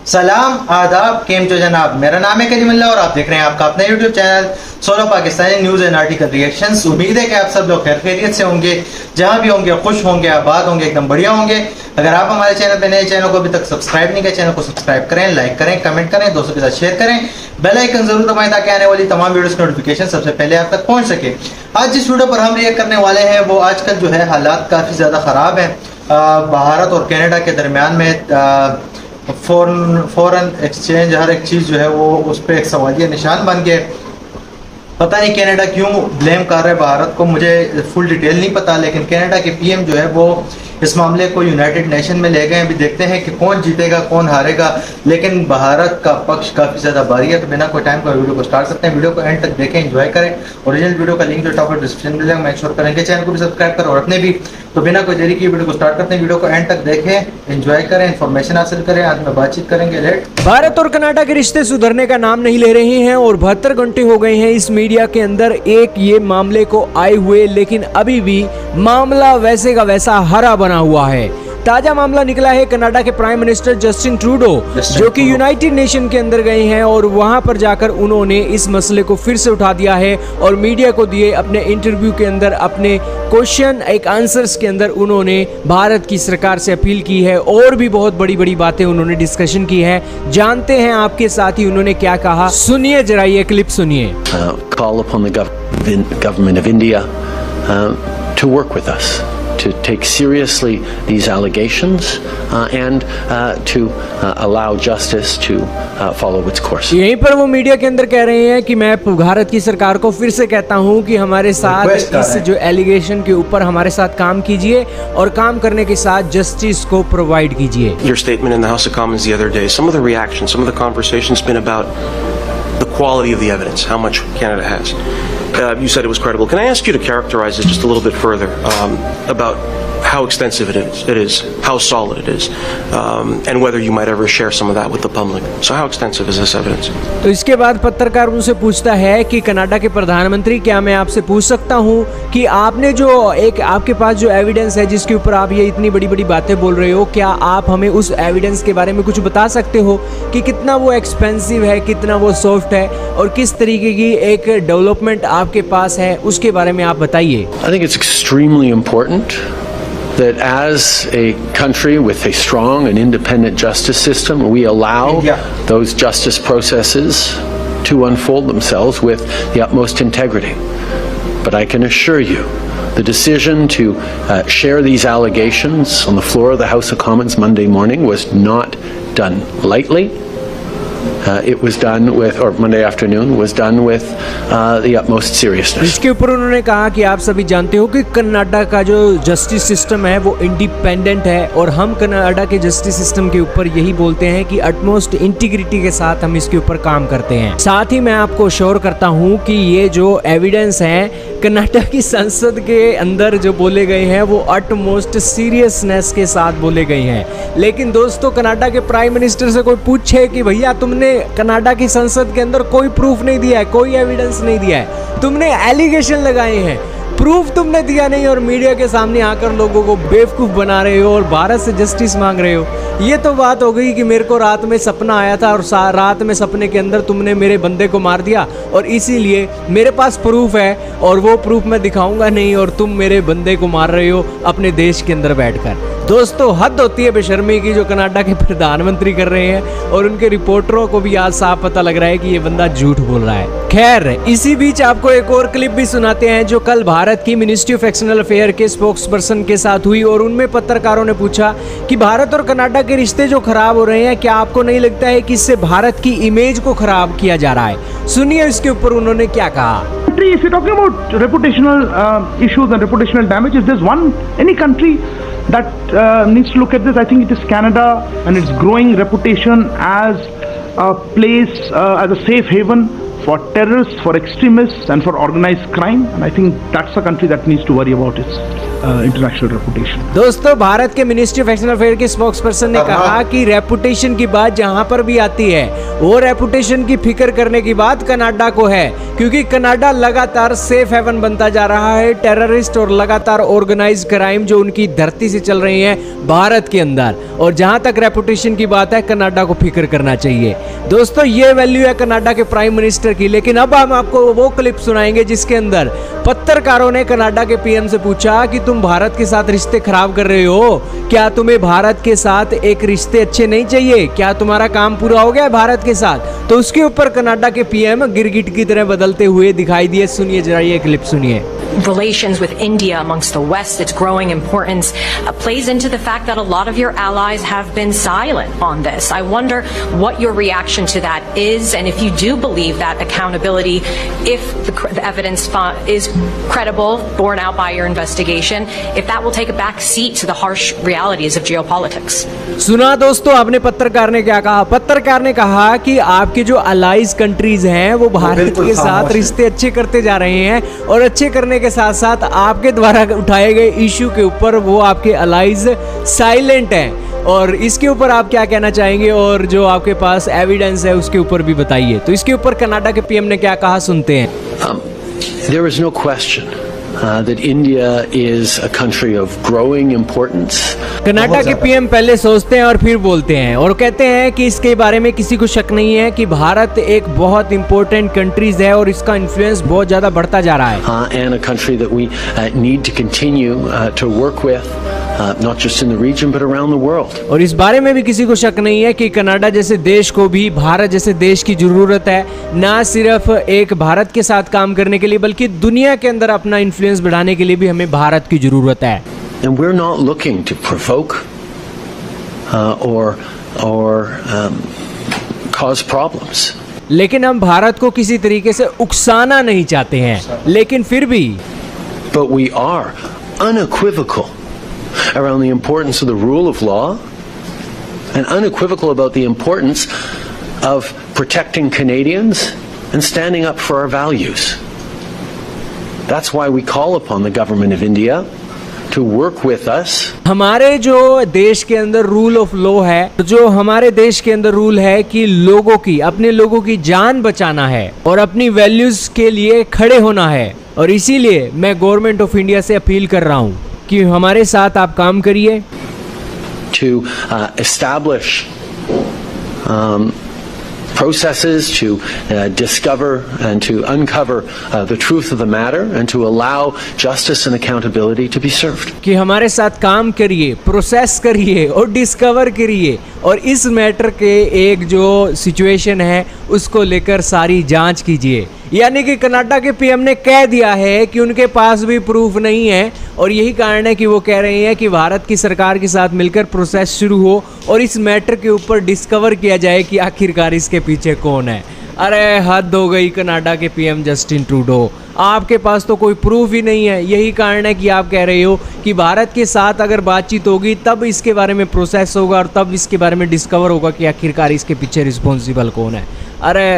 सलाम आदाब केम चो जनाब, मेरा नाम है करीमुल्लाह और आप देख रहे हैं आपका अपना YouTube channel solo Pakistani news and article reactions. उम्मीद है कि आप सब लोग खैर खैरियत से होंगे, जहां भी होंगे खुश होंगे, आबाद होंगे, एकदम बढ़िया होंगे। अगर आप हमारे चैनल पे नए, चैनल को अभी तक सब्सक्राइब नहीं किया, चैनल को सब्सक्राइब करें, लाइक करें, कमेंट करें, दोस्तों के साथ शेयर करें, बेल आइकन जरूर दबाएं ताकि आने वाली तमाम वीडियोस की नोटिफिकेशन सबसे पहले आप तक पहुंच सके। आज जिस वीडियो पर हम रिएक्ट करने वाले हैं वो आजकल जो है हालात काफ़ी ज़्यादा ख़राब हैं। भारत और कनाडा के दरमियान में फॉरेन एक्सचेंज हर एक चीज़ जो है वो उस पर एक सवालिया निशान बन गए। पता नहीं कनाडा क्यों ब्लेम कर रहे हैं भारत को, मुझे फुल डिटेल नहीं पता, लेकिन कनाडा के पीएम जो है वो इस मामले को यूनाइटेड नेशन में ले गए। अभी देखते हैं कि कौन जीतेगा कौन हारेगा, लेकिन भारत का पक्ष काफ़ी ज़्यादा भारी है। तो बिना कोई टाइम का वीडियो को स्टार्ट करते हैं। वीडियो को एंड तक देखें, एंजॉय करें। ओरिजिनल वीडियो का लिंक जो टॉप डिस्क्रिप्शन में मेक श्योर करेंगे, चैनल को भी सब्सक्राइब करें और अपने भी। तो बिना कोई देरी की वीडियो को स्टार्ट करते हैं। वीडियो को एंड तक देखें, एंजॉय करें, इन्फॉर्मेशन हासिल करें। आज में बातचीत करेंगे। लेट भारत और कनाडा के रिश्ते सुधरने का नाम नहीं ले रहे हैं और 72 घंटे हो गए हैं इस मीडिया के अंदर एक ये मामले को आए हुए, लेकिन अभी भी मामला वैसे का वैसा हरा बना हुआ है। ताजा मामला निकला है कनाडा के प्राइम मिनिस्टर जस्टिन ट्रूडो, जो कि यूनाइटेड नेशन के अंदर गए हैं और वहां पर जाकर उन्होंने इस मसले को फिर से उठा दिया है और मीडिया को दिए अपने इंटरव्यू के अंदर, अपने क्वेश्चन एक आंसर्स के अंदर उन्होंने भारत की सरकार से अपील की है और भी बहुत बड़ी बड़ी बातें उन्होंने डिस्कशन की है। जानते हैं आपके साथ ही उन्होंने क्या कहा, सुनिए जरा ये क्लिप सुनिए। Call upon the government of India to work with us, to take seriously these allegations and to allow justice to follow its course. यहीं पर वो मीडिया के अंदर कह रहे हैं कि मैं भारत की सरकार को फिर से कहता हूं कि हमारे साथ इस जो एलिगेशन के ऊपर हमारे साथ काम कीजिए और काम करने के साथ जस्टिस को प्रोवाइड कीजिए। Your statement in the House of Commons the other day, some of the reactions, some of the conversation's been about the quality of the evidence, how much Canada has. You said it was credible. Can I ask you to characterize it just a little bit further about how extensive it is, how solid it is, and whether you might ever share some of that with the public? So how extensive is this evidence? तो इसके बाद पत्रकार उनसे पूछता है कि Canada के प्रधानमंत्री, क्या मैं आपसे पूछ सकता हूं कि आपने जो एक आपके पास जो एविडेंस है जिसके ऊपर आप ये इतनी बड़ी बड़ी बातें बोल रहे हो, क्या आप हमें उस एविडेंस के बारे में कुछ बता सकते हो कि कितना वो एक्सपेंसिव है, कितना वो सॉफ्ट है और किस तरीके की एक डेवलपमेंट आपके पास है, उसके बारे में आप बताइए। I think it's extremely important that as a country with a strong and independent justice system, we allow those justice processes to unfold themselves with the utmost integrity. But I can assure you, the decision to share these allegations on the floor of the House of Commons Monday morning was not done lightly. It was done with, or Monday afternoon was done with the utmost seriousness. इसके ऊपर उन्होंने कहा कि आप सभी जानते हो कि कनाडा का जो जस्टिस सिस्टम है वो इंडिपेंडेंट है और हम कनाडा के जस्टिस सिस्टम के ऊपर यही बोलते हैं कि अटमोस्ट इंटीग्रिटी के साथ हम इसके ऊपर काम करते हैं। साथ ही मैं आपको श्योर करता हूँ कि ये जो एविडेंस है कनाडा की संसद के अंदर जो बोले गए हैं वो अटमोस्ट सीरियसनेस के साथ बोले गए हैं। लेकिन दोस्तों, कनाडा के प्राइम मिनिस्टर से कोई पूछे कि भैया तुमने कनाडा की संसद के अंदर कोई प्रूफ नहीं दिया है, कोई एविडेंस नहीं दिया है, तुमने एलिगेशन लगाए हैं, प्रूफ तुमने दिया नहीं और मीडिया के सामने आकर लोगों को बेवकूफ़ बना रहे हो और भारत से जस्टिस मांग रहे हो। ये तो बात हो गई कि मेरे को रात में सपना आया था और रात में सपने के अंदर तुमने मेरे बंदे को मार दिया और इसीलिए मेरे पास प्रूफ है और वो प्रूफ मैं दिखाऊंगा नहीं और तुम मेरे बंदे को मार रहे हो अपने देश के अंदर बैठकर। दोस्तों, हद होती है बेशर्मी की जो कनाडा के प्रधानमंत्री कर रहे हैं और उनके रिपोर्टरों को भी आज साफ पता लग रहा है कि ये बंदा झूठ बोल रहा है। खैर, इसी बीच आपको एक और क्लिप भी सुनाते हैं जो कल भारत की मिनिस्ट्री ऑफ एक्सटर्नल अफेयर के स्पोक्स पर्सन के साथ हुई और उनमें पत्रकारों ने पूछा कि भारत और कनाडा के रिश्ते जो खराब हो रहे हैं, क्या आपको नहीं लगता है कि इससे भारत की इमेज को खराब किया जा रहा है? सुनिए इसके ऊपर उन्होंने क्या कहा। If you're talking about reputational issues and reputational damage, if there's any country that needs to look at this, I think it is Canada and its growing reputation as a place, as a safe haven for terrorists, for extremists and for organized crime, and I think that's a country that needs to worry about it. international reputation. दोस्तों, भारत के ministry of external affair के spokes person ने कहा कि reputation की बात जहां पर भी आती है वो रेपुटेशन की फिक्र करने की बात कनाडा को है, क्योंकि कनाडा लगातार सेफ हेवन बनता जा रहा है। टेररिस्ट और लगातार ऑर्गेनाइज क्राइम जो उनकी धरती से चल रही है भारत के अंदर, और जहां तक रेपुटेशन की बात है कनाडा को फिक्र करना चाहिए। दोस्तों, ये वैल्यू है कनाडा के प्राइम मिनिस्टर की। लेकिन अब हम आपको वो क्लिप सुनाएंगे जिसके अंदर पत्रकारों ने कनाडा के पीएम से पूछा कि तुम भारत के साथ रिश्ते खराब कर रहे हो, क्या तुम्हें भारत के साथ एक रिश्ते अच्छे नहीं चाहिए, क्या तुम्हारा काम पूरा हो गया भारत के साथ? तो उसके ऊपर कनाडा के पीएम गिरगिट की तरह बदलते हुए दिखाई दिए। सुनिए जरा ये क्लिप सुनिए। Relations with India amongst the West, its growing importance, plays into the fact that a lot of your allies have been silent on this. I wonder what your reaction to that is, and if you do believe that accountability, if the evidence is credible, borne out by your investigation, if that will take a back seat to the harsh realities of geopolitics. सुना दोस्तों, आपने पत्रकार ने क्या कहा? पत्रकार ने कहा कि आपके जो अलाइज कंट्रीज हैं वो भारत के साथ रिश्ते अच्छे करते जा रहे हैं, और अच्छे करने के साथ साथ आपके द्वारा उठाए गए इश्यू के ऊपर वो आपके अलाइज साइलेंट हैं। और इसके ऊपर आप क्या कहना चाहेंगे, और जो आपके पास एविडेंस है उसके ऊपर भी बताइए। तो इसके ऊपर कनाडा के पीएम ने क्या कहा, सुनते हैं। There is no question that India is a country of growing importance. Canada के पीएम पहले सोचते हैं और फिर बोलते हैं, और कहते हैं कि इसके बारे में किसी को शक नहीं है कि भारत एक बहुत इंपॉर्टेंट कंट्रीज है और इसका इन्फ्लुएंस बहुत ज्यादा बढ़ता जा रहा है। And a country that we need to continue to work with, not just in the region but around the world. और इस बारे में भी किसी को शक नहीं है कि कनाडा जैसे देश को भी भारत जैसे देश की जरूरत है, ना सिर्फ एक भारत के साथ काम करने के लिए बल्कि दुनिया के अंदर अपना इन्फ्लुएंस बढ़ाने के लिए भी हमें भारत की जरूरत है। And we're not looking to provoke or cause problems. लेकिन हम भारत को किसी तरीके से उकसाना नहीं चाहते हैं, लेकिन फिर भी But we are unequivocal around the importance of the rule of law and unequivocal about the importance of protecting Canadians and standing up for our values. That's why we call upon the government of India to work with us. हमारे जो देश के अंदर rule of law है, जो हमारे देश के अंदर रूल है कि लोगों की, अपने लोगों की जान बचाना है और अपनी वैल्यूज के लिए खड़े होना है, और इसीलिए मैं गवर्नमेंट ऑफ इंडिया से अपील कर रहा हूँ कि हमारे साथ आप काम करिए। To establish processes to discover and to uncover the truth of the matter and to allow justice and accountability to be served. कि हमारे साथ काम करिए, प्रोसेस करिए और डिस्कवर करिए, और इस मैटर के एक जो सिचुएशन है उसको लेकर सारी जांच कीजिए। यानी कि कनाडा के पीएम ने कह दिया है कि उनके पास भी प्रूफ नहीं है, और यही कारण है कि वो कह रहे हैं कि भारत की सरकार के साथ मिलकर प्रोसेस शुरू हो और इस मैटर के ऊपर डिस्कवर किया जाए कि आखिरकार इसके पीछे कौन है। अरे हद हो गई कनाडा के पीएम जस्टिन ट्रूडो, आपके पास तो कोई प्रूफ ही नहीं है। यही कारण है कि आप कह रहे हो कि भारत के साथ अगर बातचीत होगी तब इसके बारे में प्रोसेस होगा और तब इसके बारे में डिस्कवर होगा कि आखिरकार इसके पीछे रिस्पॉन्सिबल कौन है। अरे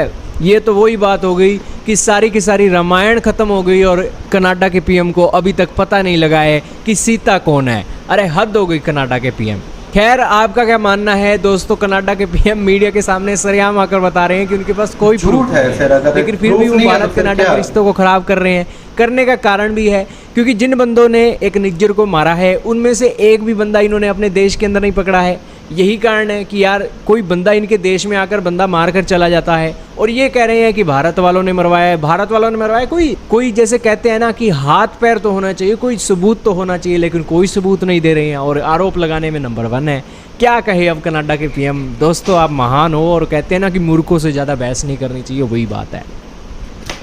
ये तो वही बात हो गई कि सारी की सारी रामायण खत्म हो गई और कनाडा के पीएम को अभी तक पता नहीं लगा है कि सीता कौन है। अरे हद हो गई कनाडा के पीएम। खैर, आपका क्या मानना है दोस्तों? कनाडा के पीएम मीडिया के सामने सरेआम आकर बता रहे हैं कि उनके पास कोई प्रूफ है, लेकिन फिर भी वो भारत कनाडा के रिश्तों को खराब कर रहे हैं। करने का कारण भी है क्योंकि जिन बंदों ने एक निज्जर को मारा है उनमें से एक भी बंदा इन्होंने अपने देश के अंदर नहीं पकड़ा है। यही कारण है कि यार कोई बंदा इनके देश में आकर बंदा मार कर चला जाता है और ये कह रहे हैं कि भारत वालों ने मरवाया है, भारत वालों ने मरवाया। कोई जैसे कहते हैं ना कि हाथ पैर तो होना चाहिए, कोई सबूत तो होना चाहिए, लेकिन कोई सबूत नहीं दे रहे हैं और आरोप लगाने में नंबर 1 है। क्या कहे अब कनाडा के पीएम? दोस्तों, आप महान हो और कहते हैं ना कि मूर्खों से ज़्यादा बहस नहीं करनी चाहिए, वही बात है।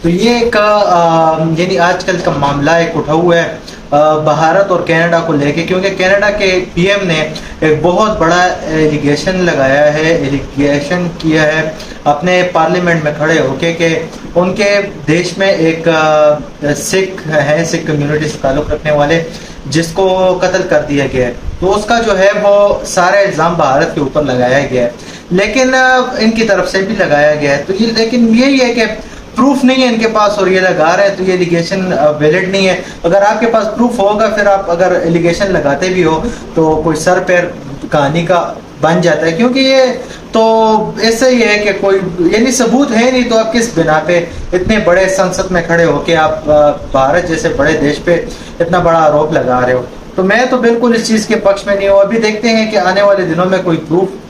तो ये एक यानी आजकल का मामला एक उठा हुआ है भारत और कनाडा को लेके, क्योंकि कनाडा के पीएम ने एक बहुत बड़ा एलिगेशन लगाया है, एलिगेशन किया है अपने पार्लियामेंट में खड़े होके कि उनके देश में एक सिख है, सिख कम्युनिटी से ताल्लुक रखने वाले, जिसको कत्ल कर दिया गया है। तो उसका जो है वो सारे इल्ज़ाम भारत के ऊपर लगाया गया है, लेकिन इनकी तरफ से भी लगाया गया है। तो ये लेकिन यही है कि प्रूफ नहीं है इनके पास और ये लगा रहे हैं, तो ये एलिगेशन वैलिड नहीं है। अगर आपके पास प्रूफ होगा, फिर आप अगर एलिगेशन लगाते भी हो तो कोई सर पैर कहानी का बन जाता है, क्योंकि ये तो ऐसा ही है कि कोई यानी सबूत है नहीं, तो आप किस बिना पे इतने बड़े संसद में खड़े होके आप भारत जैसे बड़े देश पे इतना बड़ा आरोप लगा रहे हो। तो मैं तो बिल्कुल इस चीज के पक्ष में नहीं हूँ। अभी देखते हैं कि आने वाले दिनों में कोई प्रूफ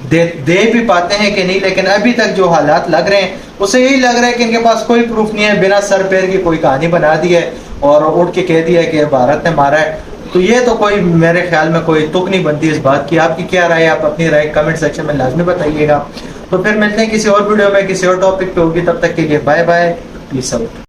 दे भी पाते हैं कि नहीं, लेकिन अभी तक जो हालात लग रहे हैं उसे यही लग रहा है कि इनके पास कोई प्रूफ नहीं है, बिना सर पैर की कोई कहानी बना दी है और उठ के कह दिया कि भारत ने मारा है। तो ये तो कोई मेरे ख्याल में कोई तुक नहीं बनती इस बात की। आपकी क्या राय है? आप अपनी राय कमेंट सेक्शन में लाजमी बताइएगा। तो फिर मिलते हैं किसी और वीडियो में किसी और टॉपिक पे होगी, तब तक के लिए बाय बाय, पीस आउट।